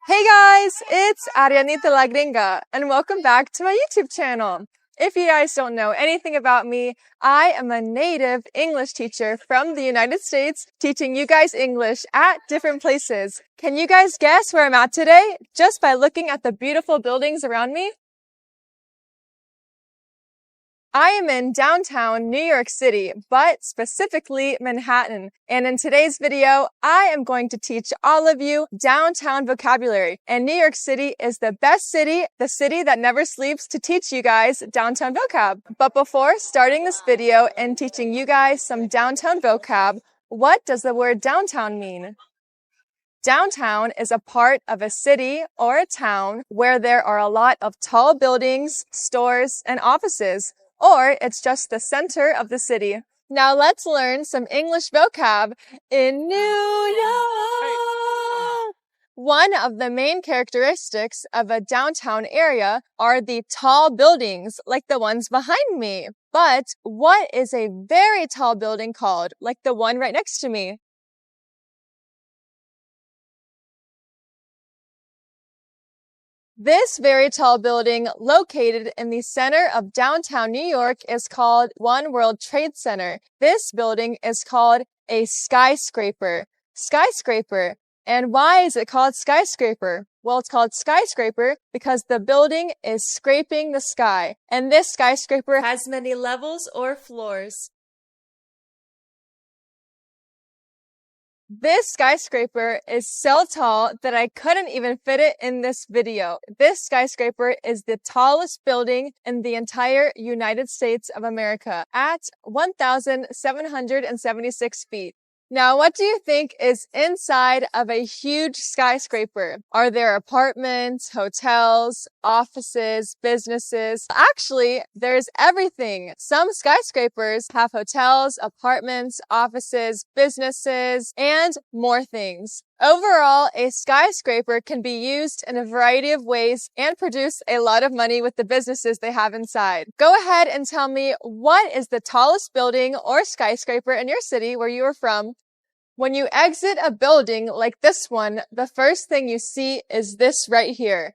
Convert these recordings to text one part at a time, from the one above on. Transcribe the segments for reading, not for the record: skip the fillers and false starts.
Hey guys, it's Arianita La Gringa, and welcome back to my YouTube channel. If you guys don't know anything about me, I am a native English teacher from the United States, teaching you guys English at different places. Can you guys guess where I'm at today, just by looking at the beautiful buildings around me? I am in downtown New York City, but specifically Manhattan. And in today's video, I am going to teach all of you downtown vocabulary. And New York City is the best city, the city that never sleeps, to teach you guys downtown vocab. But before starting this video and teaching you guys some downtown vocab, what does the word downtown mean? Downtown is a part of a city or a town where there are a lot of tall buildings, stores, and offices. Or it's just the center of the city. Now let's learn some English vocab in New York. One of the main characteristics of a downtown area are the tall buildings, like the ones behind me. But what is a very tall building called, like the one right next to me? This very tall building located in the center of downtown New York is called One World Trade Center. This building is called a skyscraper. Skyscraper. And why is it called skyscraper? Well, it's called skyscraper because the building is scraping the sky. And this skyscraper has many levels or floors. This skyscraper is so tall that I couldn't even fit it in this video. This skyscraper is the tallest building in the entire United States of America at 1,776 feet. Now, what do you think is inside of a huge skyscraper? Are there apartments, hotels, offices, businesses? Actually, there's everything. Some skyscrapers have hotels, apartments, offices, businesses, and more things. Overall, a skyscraper can be used in a variety of ways and produce a lot of money with the businesses they have inside. Go ahead and tell me, what is the tallest building or skyscraper in your city where you are from? When you exit a building like this one, the first thing you see is this right here.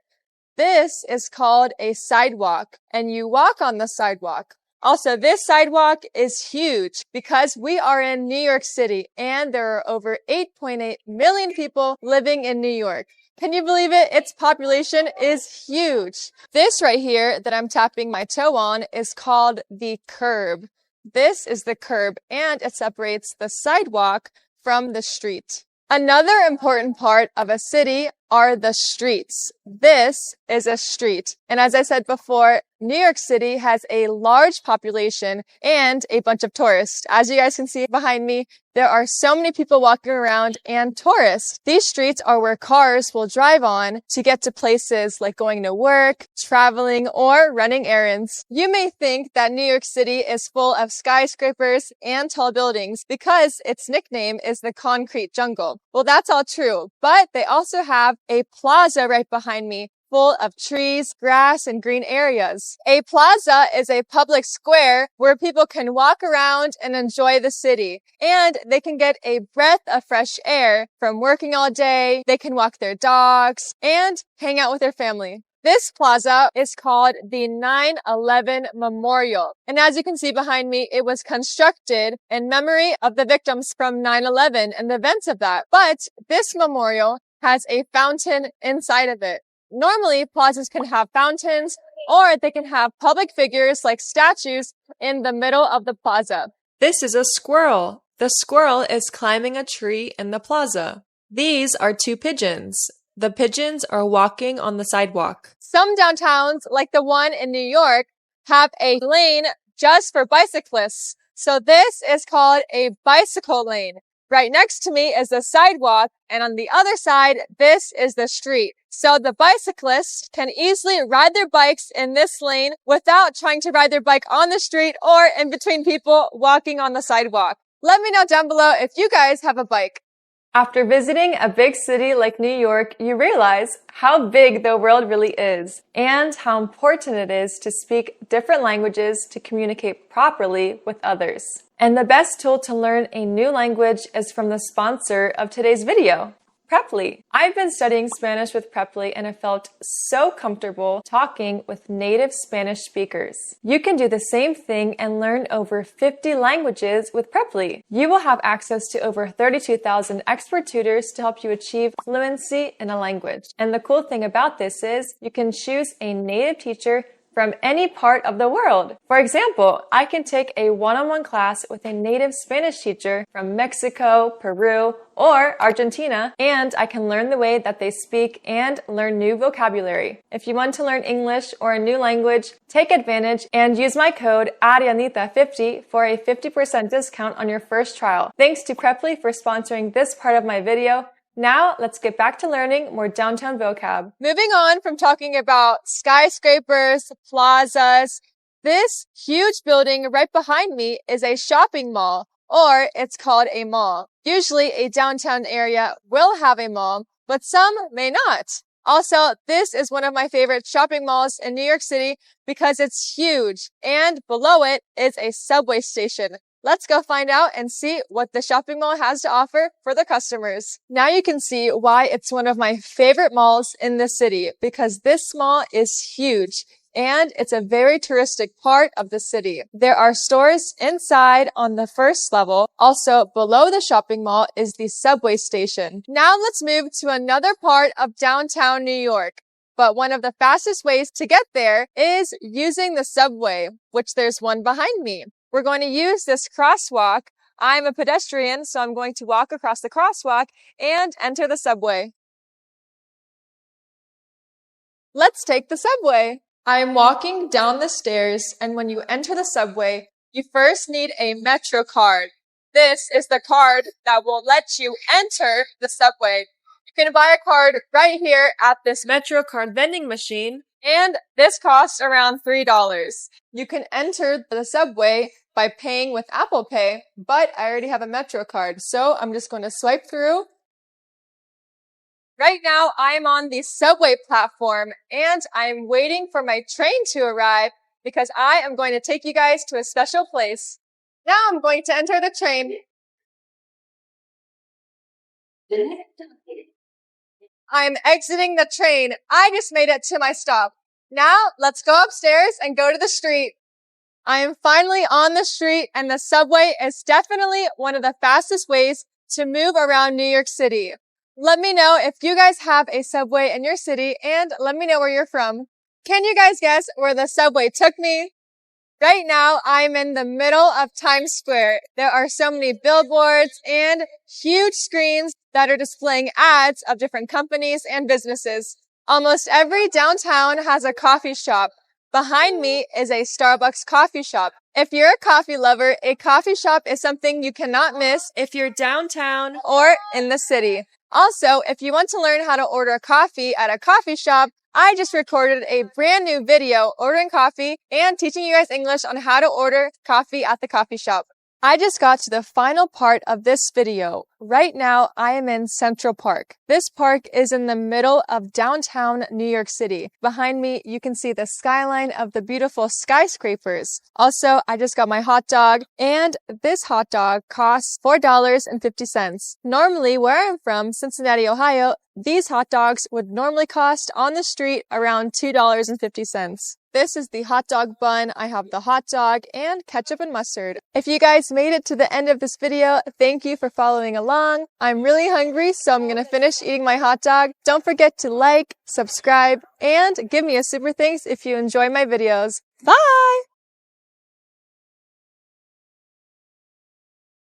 This is called a sidewalk, and you walk on the sidewalk. Also, this sidewalk is huge because we are in New York City and there are over 8.8 million people living in New York. Can you believe it? Its population is huge. This right here that I'm tapping my toe on is called the curb. This is the curb, and it separates the sidewalk from the street. Another important part of a city are the streets. This is a street. And as I said before, New York City has a large population and a bunch of tourists. As you guys can see behind me, there are so many people walking around and tourists. These streets are where cars will drive on to get to places like going to work, traveling, or running errands. You may think that New York City is full of skyscrapers and tall buildings because its nickname is the concrete jungle. Well, that's all true, but they also have a plaza right behind me, full of trees, grass, and green areas. A plaza is a public square where people can walk around and enjoy the city. And they can get a breath of fresh air from working all day. They can walk their dogs and hang out with their family. This plaza is called the 9/11 Memorial. And as you can see behind me, it was constructed in memory of the victims from 9/11 and the events of that. But this memorial has a fountain inside of it. Normally, plazas can have fountains, or they can have public figures like statues in the middle of the plaza. This is a squirrel. The squirrel is climbing a tree in the plaza. These are two pigeons. The pigeons are walking on the sidewalk. Some downtowns, like the one in New York, have a lane just for bicyclists. So this is called a bicycle lane. Right next to me is the sidewalk, and on the other side, this is the street. So the bicyclists can easily ride their bikes in this lane without trying to ride their bike on the street or in between people walking on the sidewalk. Let me know down below if you guys have a bike. After visiting a big city like New York, you realize how big the world really is and how important it is to speak different languages to communicate properly with others. And the best tool to learn a new language is from the sponsor of today's video. Preply. I've been studying Spanish with Preply and have felt so comfortable talking with native Spanish speakers. You can do the same thing and learn over 50 languages with Preply. You will have access to over 32,000 expert tutors to help you achieve fluency in a language. And the cool thing about this is you can choose a native teacher from any part of the world. For example, I can take a one-on-one class with a native Spanish teacher from Mexico, Peru, or Argentina, and I can learn the way that they speak and learn new vocabulary. If you want to learn English or a new language, take advantage and use my code Arianita50 for a 50% discount on your first trial. Thanks to Preply for sponsoring this part of my video. Now, let's get back to learning more downtown vocab. Moving on from talking about skyscrapers, plazas, this huge building right behind me is a shopping mall, or it's called a mall. Usually, a downtown area will have a mall, but some may not. Also, this is one of my favorite shopping malls in New York City because it's huge, and below it is a subway station. Let's go find out and see what the shopping mall has to offer for the customers. Now you can see why it's one of my favorite malls in the city, because this mall is huge and it's a very touristic part of the city. There are stores inside on the first level. Also, below the shopping mall is the subway station. Now let's move to another part of downtown New York. But one of the fastest ways to get there is using the subway, which there's one behind me. We're going to use this crosswalk. I'm a pedestrian, so I'm going to walk across the crosswalk and enter the subway. Let's take the subway. I am walking down the stairs, and when you enter the subway, you first need a Metro card. This is the card that will let you enter the subway. You can buy a card right here at this Metro card vending machine, and this costs around $3. You can enter the subway by paying with Apple Pay, but I already have a Metro card, so I'm just going to swipe through. Right now, I'm on the subway platform, and I'm waiting for my train to arrive because I am going to take you guys to a special place. Now I'm going to enter the train. I'm exiting the train. I just made it to my stop. Now, let's go upstairs and go to the street. I am finally on the street, and the subway is definitely one of the fastest ways to move around New York City. Let me know if you guys have a subway in your city, and let me know where you're from. Can you guys guess where the subway took me? Right now, I'm in the middle of Times Square. There are so many billboards and huge screens that are displaying ads of different companies and businesses. Almost every downtown has a coffee shop. Behind me is a Starbucks coffee shop. If you're a coffee lover, a coffee shop is something you cannot miss if you're downtown or in the city. Also, if you want to learn how to order coffee at a coffee shop, I just recorded a brand new video ordering coffee and teaching you guys English on how to order coffee at the coffee shop. I just got to the final part of this video. Right now, I am in Central Park. This park is in the middle of downtown New York City. Behind me, you can see the skyline of the beautiful skyscrapers. Also, I just got my hot dog, and this hot dog costs $4.50. Normally, where I'm from, Cincinnati, Ohio, these hot dogs would normally cost on the street around $2.50. This is the hot dog bun. I have the hot dog and ketchup and mustard. If you guys made it to the end of this video, thank you for following along. I'm really hungry, so I'm going to finish eating my hot dog. Don't forget to like, subscribe, and give me a super thanks if you enjoy my videos. Bye!